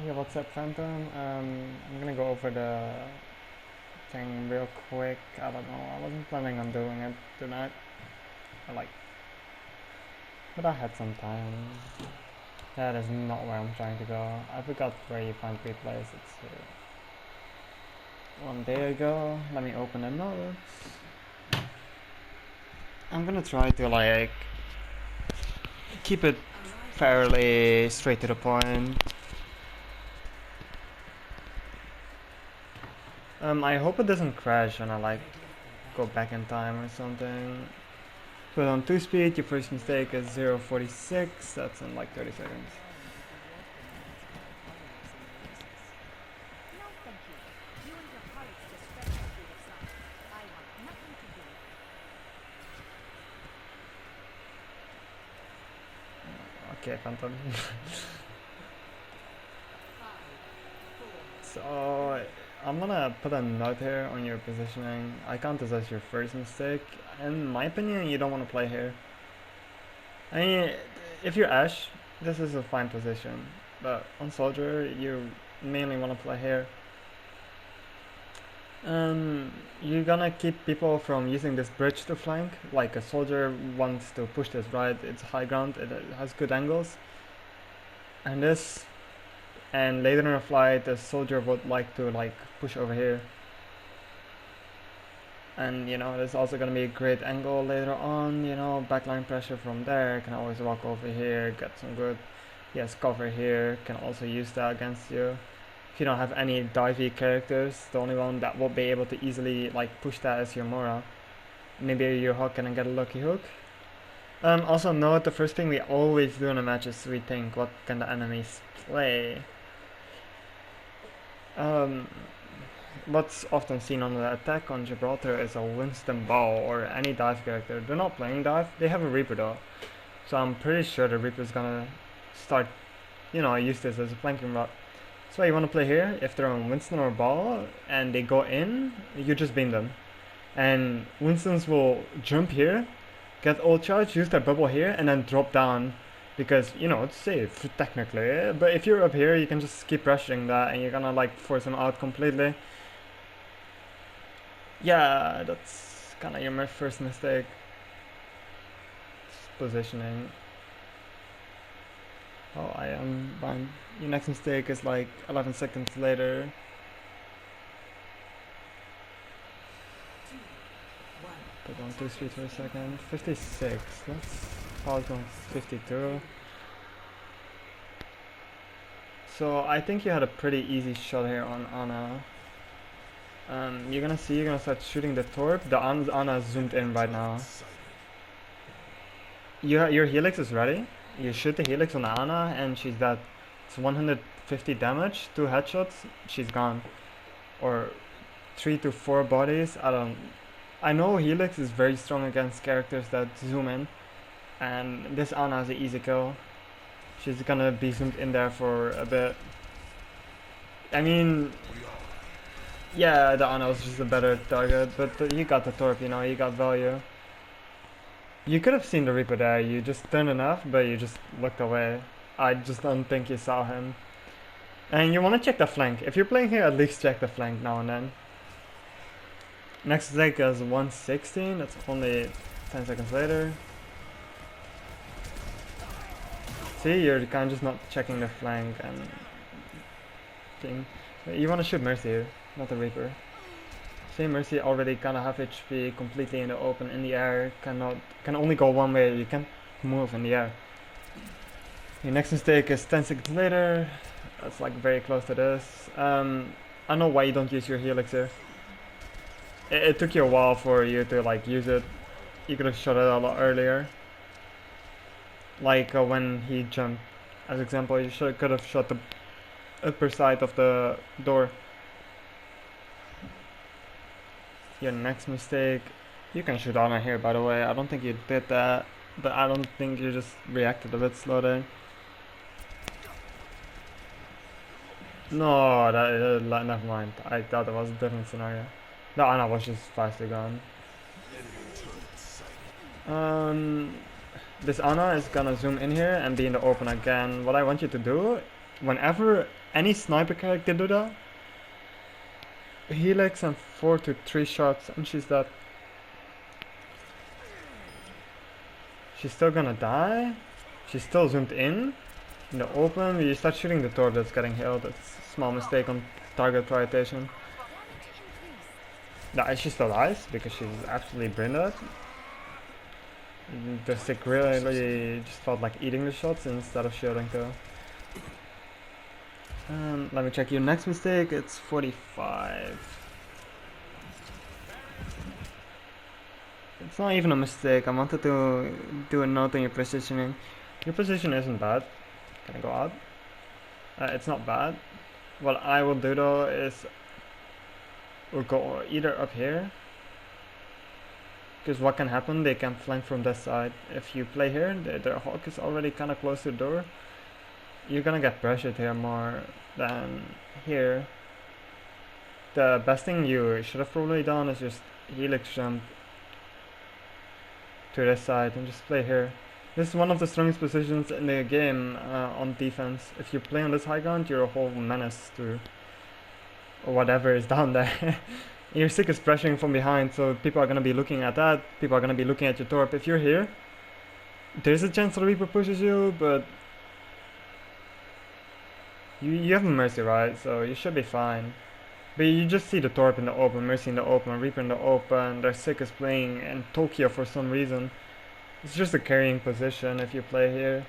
Yeah, what's up, Phantom? I'm gonna go over the thing real quick. I don't know. I wasn't planning on doing it tonight. I like, but I had some time. That is not where I'm trying to go. I forgot where you find replays. It's here. There you go. Let me open the notes. I'm gonna try to like keep it fairly straight to the point. I hope it doesn't crash when I like go back in time or something. Put on 2 speed, your first mistake is 0.46, that's in like 30 seconds. Okay, Phantom. So, I'm gonna put a note here on your positioning. I count this as your first mistake. In my opinion, you don't want to play here. I mean, if you're Ash, this is a fine position. But on Soldier, you mainly want to play here. You're gonna keep people from using this bridge to flank. Like a soldier wants to push this right, it's high ground, it has good angles. And this, and later in the flight, the soldier would like to like push over here. And you know, there's also gonna be a great angle later on. You know, backline pressure from there. Can always walk over here, get some good, yes, cover here. Can also use that against you. If you don't have any divey characters, the only one that will be able to easily like push that is your Mora. Maybe your hook and get a lucky hook. Also note the first thing we always do in a match is we think what can the enemies play. Um, what's often seen on the attack on Gibraltar is a Winston Ball or any dive character. They're not playing dive, they have a Reaper though. So I'm pretty sure the Reaper's gonna start, you know, use this as a flanking route. So you want to play here, if they're on Winston or Ball and they go in, you just beam them. And Winston's will jump here, get ult charge, use their bubble here, and then drop down because you know it's safe technically. But if you're up here, you can just keep rushing that, and you're gonna like force them out completely. Yeah, that's kind of your first mistake. Just positioning. Oh, I am fine. Your next mistake is like 11 seconds later. Put on 2 speed for a second. 56. Let's pause on 52. So I think you had a pretty easy shot here on Ana. You're gonna start shooting the torp. The Ana zoomed in right now. Your Helix is ready. You shoot the Helix on Ana and she's dead. It's 150 damage, 2 headshots, she's gone. Or 3 to 4 bodies, I know Helix is very strong against characters that zoom in. And this Ana is an easy kill. She's gonna be zoomed in there for a bit. I mean, yeah, the Ana was just a better target, but you got the torp, you know, you got value. You could have seen the Reaper there, you just turned enough, but you just looked away. I just don't think you saw him. And you want to check the flank. If you're playing here, at least check the flank now and then. Next attack is 116, that's only 10 seconds later. See, you're kind of just not checking the flank and thing. You want to shoot Mercy here, not the Reaper. See, Mercy already kind of half HP, completely in the open, in the air, can only go one way, you can't move in the air. Your next mistake is 10 seconds later, that's like very close to this. I know why you don't use your Helix here. It took you a while for you to like use it. You could have shot it a lot earlier. Like when he jumped, as example, you could have shot the upper side of the door. Your next mistake, you can shoot Ana here by the way, I don't think you did that, but I don't think you just reacted a bit slow there. No, never mind, I thought it was a different scenario. The Ana was just fastly gone. This Ana is gonna zoom in here and be in the open again. What I want you to do whenever any sniper character do that, Helix and 4 to 3 shots and she's dead. She's still gonna die. She's still zoomed in the open. You start shooting the torp that's getting hit. That's a small mistake on target prioritization. She still dies because she's absolutely brinded. The stick really just felt like eating the shots instead of shooting too. Let me check your next mistake. It's 45. It's not even a mistake. I wanted to do a note on your positioning. Your position isn't bad. Can I go out? It's not bad. What I will do though is we'll go either up here, because what can happen, they can flank from this side. If you play here, their hawk is already kind of close to the door. You're gonna get pressured here more than here. The best thing you should have probably done is just Helix jump to this side and just play here. This is one of the strongest positions in the game on defense. If you play on this high ground, you're a whole menace to whatever is down there. Your stick is pressuring from behind, so people are going to be looking at that. People are going to be looking at your torp. If you're here, there's a chance the Reaper pushes you, but you have a Mercy, right? So you should be fine. But you just see the torp in the open, Mercy in the open, Reaper in the open. Their stick is playing in Tokyo for some reason. It's just a carrying position if you play here.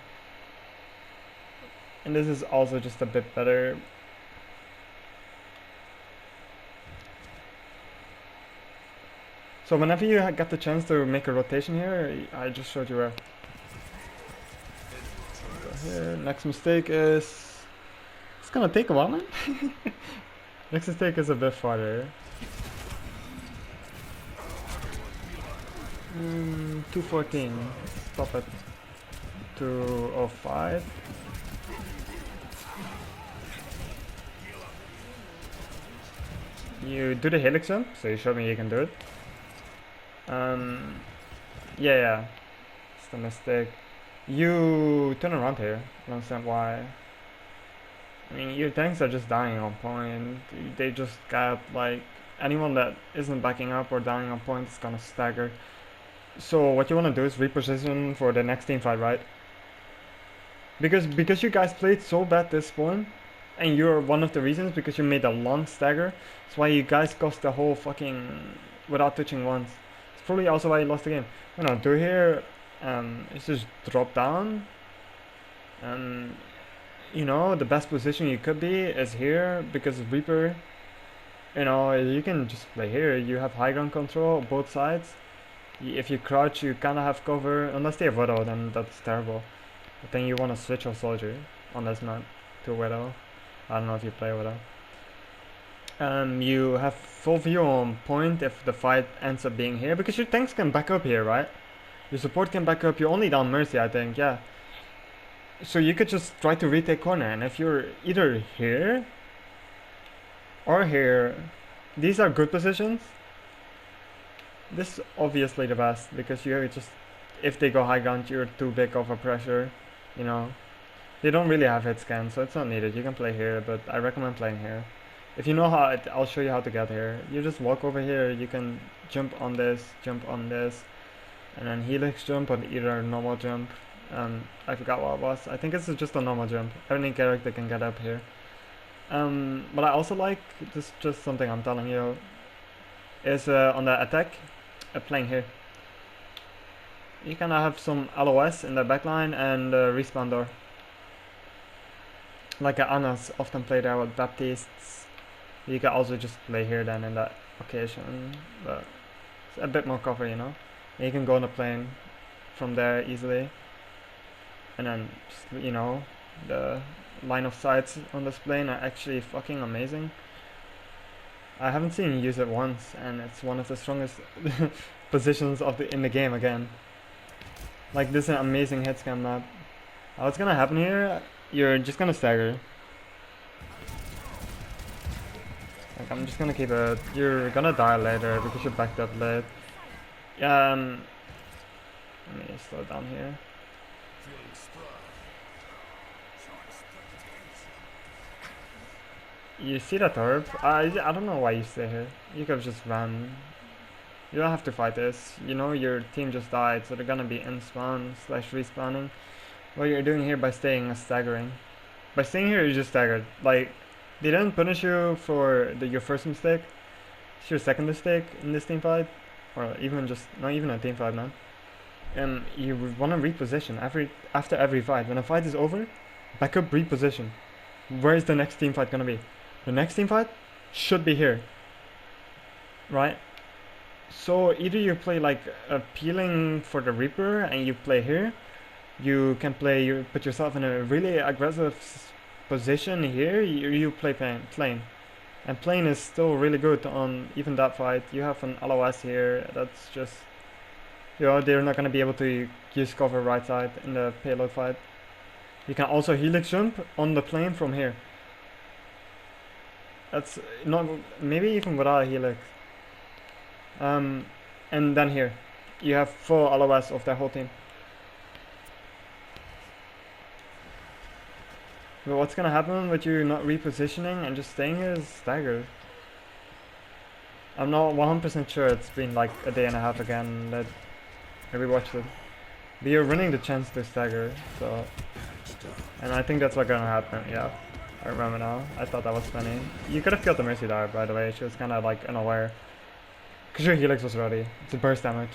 And this is also just a bit better. So whenever you get the chance to make a rotation here, I just showed you where. Go here. Next mistake is... It's gonna take a while, man. Next mistake is a bit farther. 214. Stop at 205. You do the Helix jump, so you showed me you can do it. Yeah, it's the mistake. You turn around here. I don't understand why. I mean, your tanks are just dying on point. They just got like anyone that isn't backing up or dying on point is gonna stagger. So what you wanna do is reposition for the next team fight, right? Because you guys played so bad this point, and you're one of the reasons because you made a long stagger. That's why you guys cost the whole fucking without touching once. It's probably also why you lost the game. What I'll do here is just drop down. You know, the best position you could be is here because Reaper, you know, you can just play here. You have high ground control both sides. If you crouch, you kind of have cover. Unless they have Widow, then that's terrible. But then you want to switch your soldier on this map to Widow. I don't know if you play Widow. You have full view on point if the fight ends up being here, because your tanks can back up here, right? Your support can back up. You only down Mercy, I think, yeah. So you could just try to retake corner, and if you're either here or here, these are good positions. This is obviously the best, because you just, if they go high ground, you're too big of a pressure, you know. They don't really have hit scan, so it's not needed. You can play here, but I recommend playing here. If you know how, I'll show you how to get here. You just walk over here, you can jump on this, and then Helix jump on either normal jump. I forgot what it was. I think it's just a normal jump. Any character can get up here. What I also like, this is just something I'm telling you, is on the attack, playing here. You can have some LOS in the backline and respawn door. Like Anna's often play there with Baptists. You can also just play here then in that occasion, but it's a bit more cover, you know. And you can go on the plane from there easily. And then, just, you know, the line of sights on this plane are actually fucking amazing. I haven't seen you use it once, and it's one of the strongest positions in the game again. Like, this is an amazing hit scan map. What's gonna happen here? You're just gonna stagger. Like, I'm just gonna keep it. You're gonna die later because you're backed up late. Let me slow down here. You see the turf? I don't know why you stay here. You could have just run. You don't have to fight this. You know your team just died, so they're gonna be in spawn slash respawning. What you're doing here by staying is staggering. By staying here, you just staggered. Like, they didn't punish you for your first mistake. It's your second mistake in this team fight, or even just not even a team fight, man. And you want to reposition after every fight. When a fight is over, back up, reposition. Where is the next team fight gonna be? The next team fight should be here, right? So either you play like appealing for the Reaper and you play here, you can play, you put yourself in a really aggressive position here, you play plane. And plane is still really good on even that fight. You have an LOS here, that's just, you know, they're not going to be able to use cover right side in the payload fight. You can also helix jump on the plane from here. That's not, maybe even without a helix. And then here, you have full LOS of the whole team. But what's gonna happen with you not repositioning and just staying here is Stagger. I'm not 100% sure, it's been like a day and a half again that I rewatched it. But you're running the chance to Stagger, so... And I think that's what's gonna happen, yeah. I remember now, I thought that was funny. You could have killed the Mercy there, by the way, she was kinda like unaware. Cause your Helix was ready, it's a burst damage.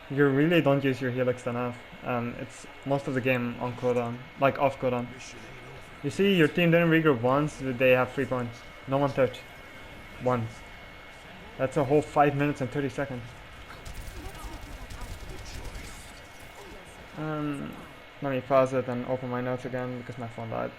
You really don't use your Helix enough. It's most of the game on cooldown, like off cooldown. You see, your team didn't regroup once, they have 3 points. No one touched. Once. That's a whole 5 minutes and 30 seconds. Let me pause it and open my notes again because my phone died.